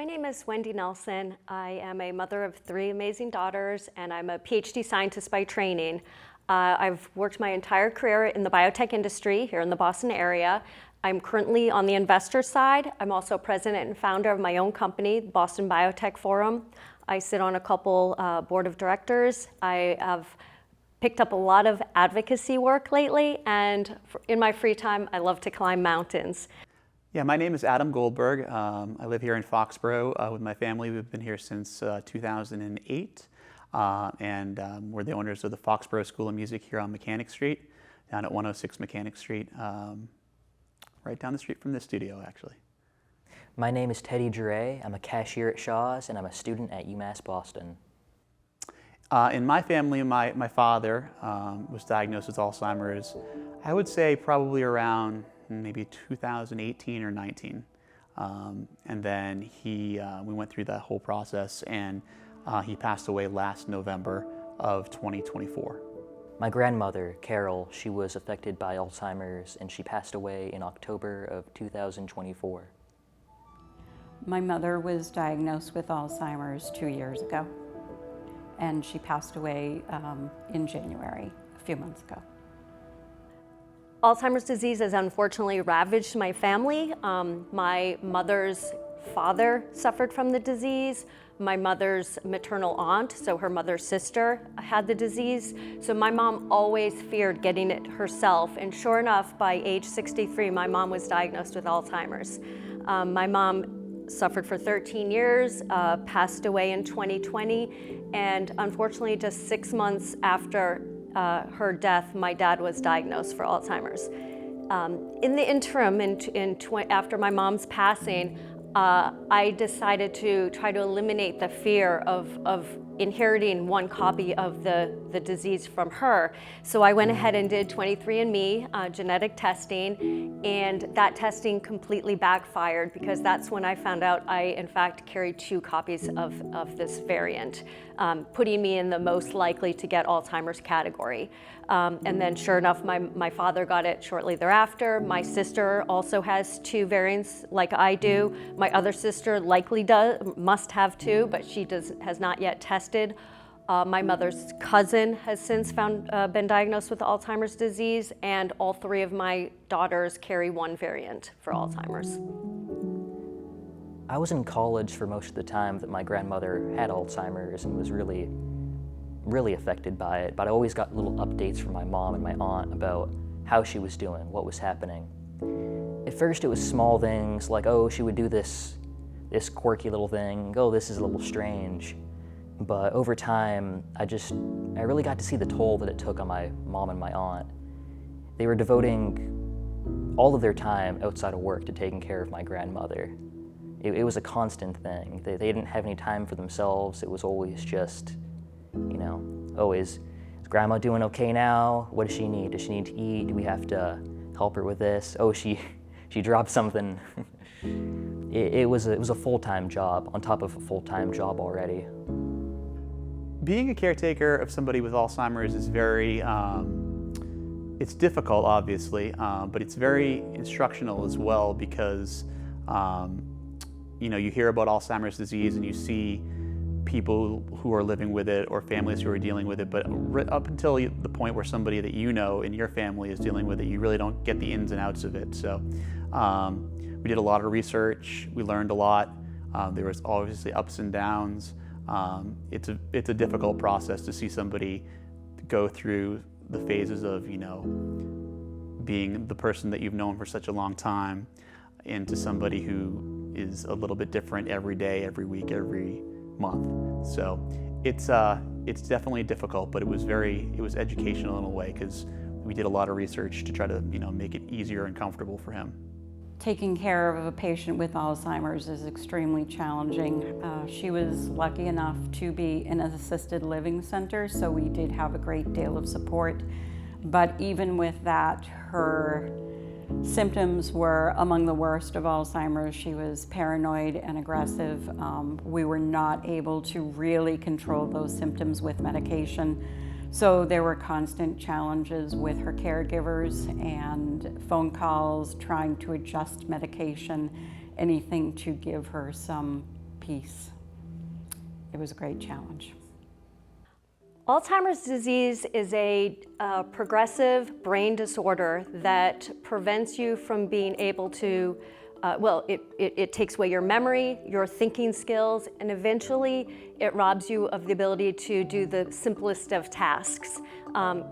name is Wendy Nelson. I am a mother of 3 amazing daughters, and I'm a PhD scientist by training. I've worked my entire career in the biotech industry here in the Boston area. I'm currently on the investor side. I'm also president and founder of my own company, Boston Biotech Forum. I sit on a couple board of directors. I have picked up a lot of advocacy work lately, and in my free time, I love to climb mountains. Yeah, my name is Adam Goldberg. I live here in Foxboro with my family. We've been here since 2008, and we're the owners of the Foxboro School of Music here on Mechanic Street, down at 106 Mechanic Street, right down the street from this studio, actually. My name is Teddy Jure. I'm a cashier at Shaw's, and I'm a student at UMass Boston. In my family, my father was diagnosed with Alzheimer's, I would say probably around maybe 2018 or 19. And then we went through that whole process, and he passed away last November of 2024. My grandmother, Carol, she was affected by Alzheimer's, and she passed away in October of 2024. My mother was diagnosed with Alzheimer's 2 years ago, and she passed away in January, a few months ago. Alzheimer's disease has unfortunately ravaged my family. My mother's father suffered from the disease. My mother's maternal aunt, so her mother's sister, had the disease. So my mom always feared getting it herself. And sure enough, by age 63, my mom was diagnosed with Alzheimer's. My mom suffered for 13 years, passed away in 2020. And unfortunately, just 6 months after her death, my dad was diagnosed for Alzheimer's. In the interim, after my mom's passing, I decided to try to eliminate the fear of inheriting one copy of the disease from her. So I went ahead and did 23andMe genetic testing, and that testing completely backfired because that's when I found out I in fact carried 2 copies of this variant, putting me in the most likely to get Alzheimer's category. And then sure enough, my father got it shortly thereafter. My sister also has 2 variants like I do. My other sister likely must have 2, but she has not yet tested. My mother's cousin has since been diagnosed with Alzheimer's disease, and all 3 of my daughters carry 1 variant for Alzheimer's. I was in college for most of the time that my grandmother had Alzheimer's and was really affected by it, but I always got little updates from my mom and my aunt about how she was doing, what was happening. At first it was small things like, oh, she would do this quirky little thing, oh, this is a little strange. But over time, I really got to see the toll that it took on my mom and my aunt. They were devoting all of their time outside of work to taking care of my grandmother. It was a constant thing. They didn't have any time for themselves. It was always just, oh, is grandma doing okay now? What does she need? Does she need to eat? Do we have to help her with this? Oh, she dropped something. It was a full-time job on top of a full-time job already. Being a caretaker of somebody with Alzheimer's is very, it's difficult obviously, but it's very instructional as well because, you hear about Alzheimer's disease and you see people who are living with it or families who are dealing with it, but up until the point where somebody that you know in your family is dealing with it, you really don't get the ins and outs of it. So we did a lot of research, we learned a lot. There was obviously ups and downs. It's a difficult process to see somebody go through the phases of, being the person that you've known for such a long time into somebody who is a little bit different every day, every week, every month. So it's definitely difficult, but it was educational in a way because we did a lot of research to try to, make it easier and comfortable for him. Taking care of a patient with Alzheimer's is extremely challenging. She was lucky enough to be in an assisted living center, so we did have a great deal of support. But even with that, her symptoms were among the worst of Alzheimer's. She was paranoid and aggressive. We were not able to really control those symptoms with medication. So there were constant challenges with her caregivers and phone calls, trying to adjust medication, anything to give her some peace. It was a great challenge. Alzheimer's disease is a progressive brain disorder that prevents you from being able to, it takes away your memory, your thinking skills, and eventually it robs you of the ability to do the simplest of tasks.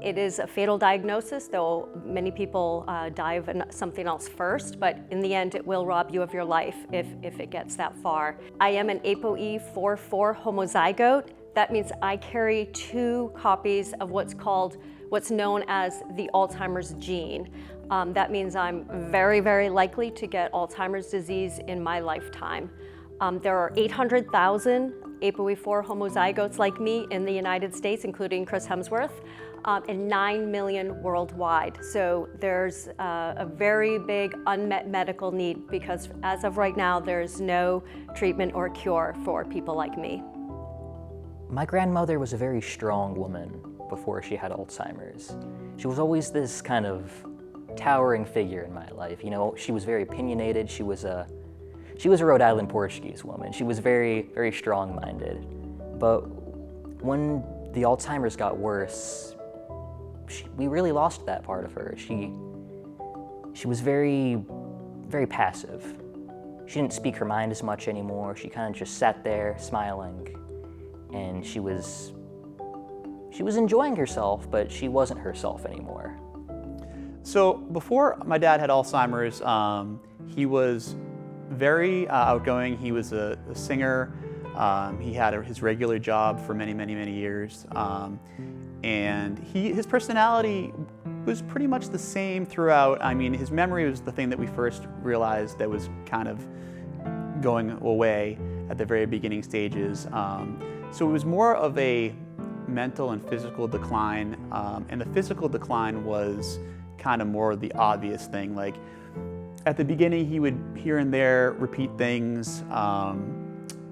It is a fatal diagnosis, though many people die of something else first, but in the end it will rob you of your life if it gets that far. I am an ApoE44 homozygote. That means I carry 2 copies of what's known as the Alzheimer's gene. That means I'm very, very likely to get Alzheimer's disease in my lifetime. There are 800,000 ApoE4 homozygotes like me in the United States, including Chris Hemsworth, and 9 million worldwide. So there's a very big unmet medical need because as of right now, there's no treatment or cure for people like me. My grandmother was a very strong woman before she had Alzheimer's. She was always this kind of towering figure in my life. You know, she was very opinionated. She was a Rhode Island Portuguese woman. She was very, very strong-minded. But when the Alzheimer's got worse, we really lost that part of her. She was very, very passive. She didn't speak her mind as much anymore. She kind of just sat there smiling. And she was enjoying herself, but she wasn't herself anymore. So before my dad had Alzheimer's, he was very outgoing. He was a singer. He had his regular job for many, many, many years. And his personality was pretty much the same throughout. I mean, his memory was the thing that we first realized that was kind of going away at the very beginning stages. So it was more of a mental and physical decline, and the physical decline was kind of more the obvious thing. Like at the beginning, he would here and there repeat things,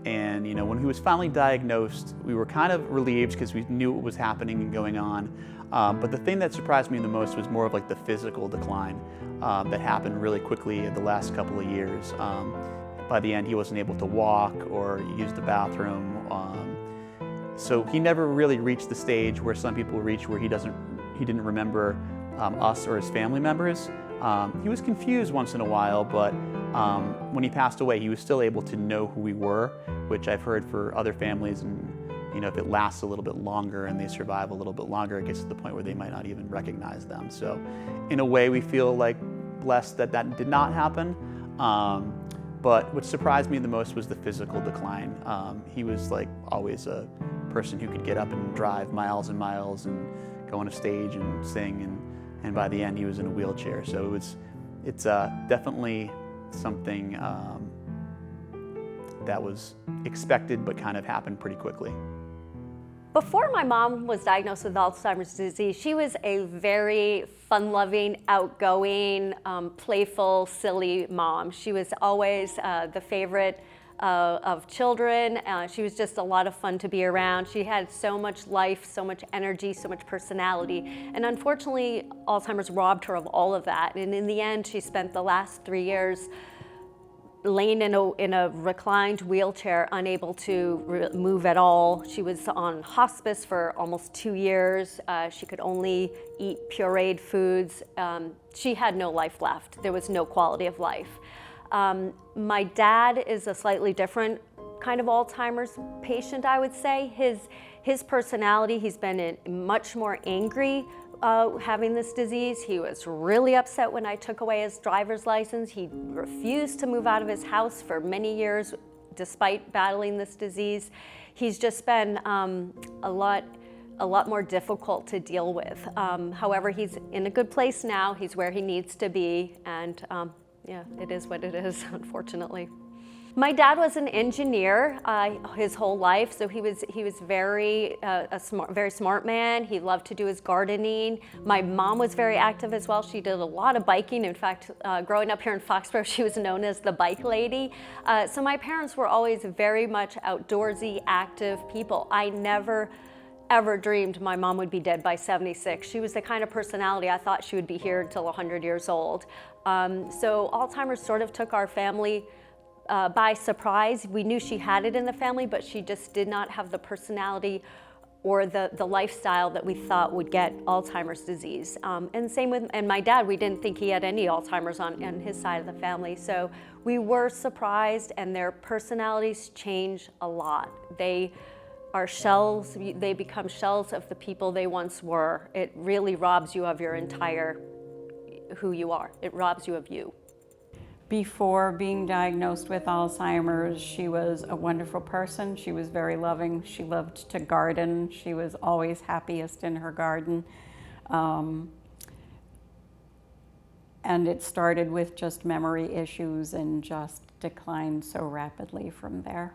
and you know, when he was finally diagnosed, we were kind of relieved because we knew what was happening and going on. But the thing that surprised me the most was more of like the physical decline that happened really quickly in the last couple of years. By the end, he wasn't able to walk or use the bathroom. So he never really reached the stage where some people reach where he didn't remember us or his family members. He was confused once in a while, but when he passed away, he was still able to know who we were, which I've heard for other families. And you know, if it lasts a little bit longer and they survive a little bit longer, it gets to the point where they might not even recognize them. So in a way, we feel like blessed that that did not happen. But what surprised me the most was the physical decline. He was like always a person who could get up and drive miles and miles and go on a stage and sing, and by the end he was in a wheelchair. So it's definitely something that was expected but kind of happened pretty quickly. Before my mom was diagnosed with Alzheimer's disease, she was a very fun-loving, outgoing, playful, silly mom. She was always the favorite of children. She was just a lot of fun to be around. She had so much life, so much energy, so much personality. And unfortunately, Alzheimer's robbed her of all of that. And in the end, she spent the last 3 years laying in a reclined wheelchair, unable to move at all. She was on hospice for almost 2 years. She could only eat pureed foods. She had no life left. There was no quality of life. My dad is a slightly different kind of Alzheimer's patient, I would say. His personality, he's been much more angry having this disease. He was really upset when I took away his driver's license. He refused to move out of his house for many years despite battling this disease. He's just been a lot more difficult to deal with. However, he's in a good place now. He's where he needs to be, and yeah, it is what it is, unfortunately. My dad was an engineer his whole life, so he was very smart man. He loved to do his gardening. My mom was very active as well. She did a lot of biking. In fact, growing up here in Foxboro, she was known as the bike lady. So my parents were always very much outdoorsy, active people. I never ever dreamed my mom would be dead by 76. She was the kind of personality I thought she would be here until 100 years old. So Alzheimer's sort of took our family by surprise. We knew she had it in the family, but she just did not have the personality or the lifestyle that we thought would get Alzheimer's disease. And same with my dad. We didn't think he had any Alzheimer's on his side of the family. So we were surprised, and their personalities change a lot. They are shells, they become shells of the people they once were. It really robs you of your entire who you are. It robs you of you. Before being diagnosed with Alzheimer's, she was a wonderful person. She was very loving. She loved to garden. She was always happiest in her garden. And it started with just memory issues and just declined so rapidly from there.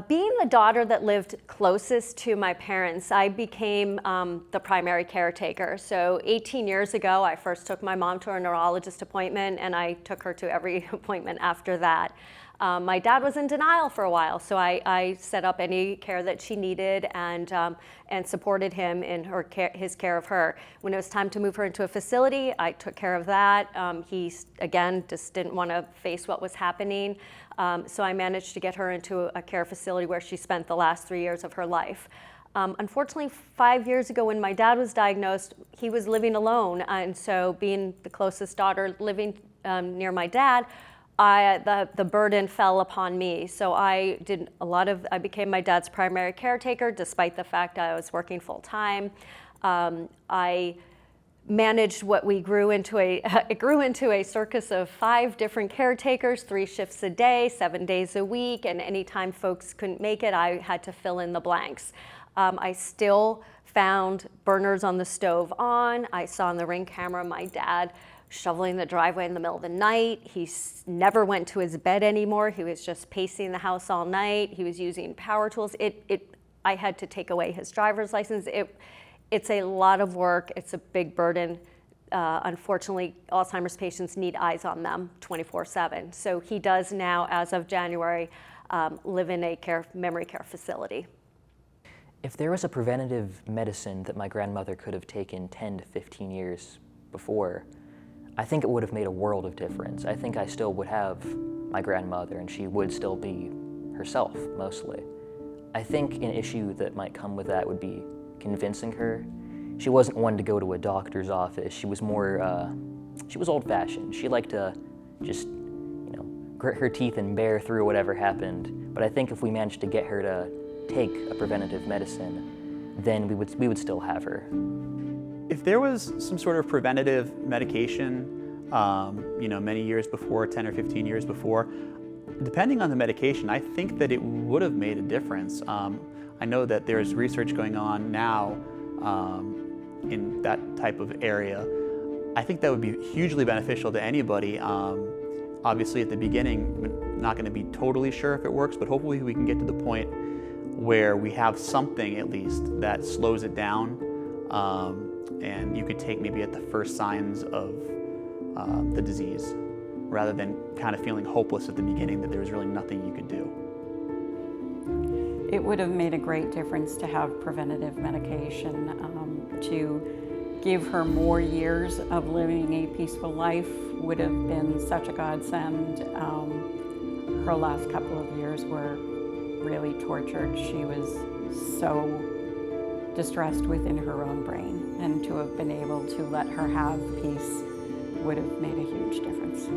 Being the daughter that lived closest to my parents, I became the primary caretaker. So 18 years ago, I first took my mom to a neurologist appointment, and I took her to every appointment after that. My dad was in denial for a while, so I set up any care that she needed and supported him in his care of her. When it was time to move her into a facility, I took care of that. He, again, just didn't want to face what was happening. So I managed to get her into a care facility where she spent the last 3 years of her life. Unfortunately, 5 years ago when my dad was diagnosed, he was living alone. And so being the closest daughter living near my dad, the burden fell upon me. So I became my dad's primary caretaker, despite the fact I was working full time. I managed what it grew into a circus of 5 different caretakers, 3 shifts a day, 7 days a week, and anytime folks couldn't make it, I had to fill in the blanks. I still found burners on the stove on. I saw on the Ring camera my dad shoveling the driveway in the middle of the night. He never went to his bed anymore. He was just pacing the house all night. He was using power tools. I had to take away his driver's license. It's a lot of work. It's a big burden. Unfortunately, Alzheimer's patients need eyes on them 24/7. So he does now, as of January, live in a memory care facility. If there was a preventative medicine that my grandmother could have taken 10 to 15 years before, I think it would have made a world of difference. I think I still would have my grandmother, and she would still be herself, mostly. I think an issue that might come with that would be convincing her. She wasn't one to go to a doctor's office. She was more, she was old-fashioned. She liked to just, grit her teeth and bear through whatever happened. But I think if we managed to get her to take a preventative medicine, then we would still have her. If there was some sort of preventative medication, many years before, 10 or 15 years before, depending on the medication, I think that it would have made a difference. I know that there's research going on now in that type of area. I think that would be hugely beneficial to anybody. Obviously, at the beginning, we're not going to be totally sure if it works, but hopefully we can get to the point where we have something at least that slows it down. And you could take maybe at the first signs of the disease, rather than kind of feeling hopeless at the beginning that there was really nothing you could do. It would have made a great difference to have preventative medication, to give her more years of living a peaceful life would have been such a godsend. Her last couple of years were really tortured. She was so distressed within her own brain, and to have been able to let her have peace would have made a huge difference.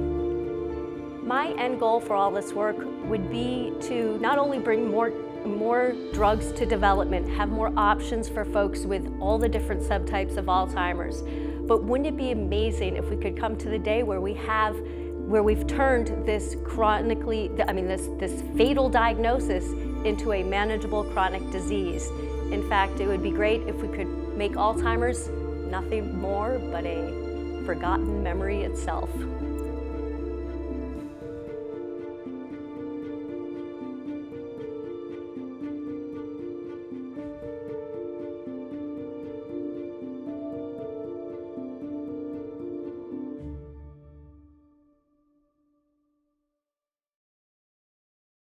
My end goal for all this work would be to not only bring more drugs to development, have more options for folks with all the different subtypes of Alzheimer's, but wouldn't it be amazing if we could come to the day where we've turned this this fatal diagnosis into a manageable chronic disease. In fact, it would be great if we could make Alzheimer's nothing more but a forgotten memory itself.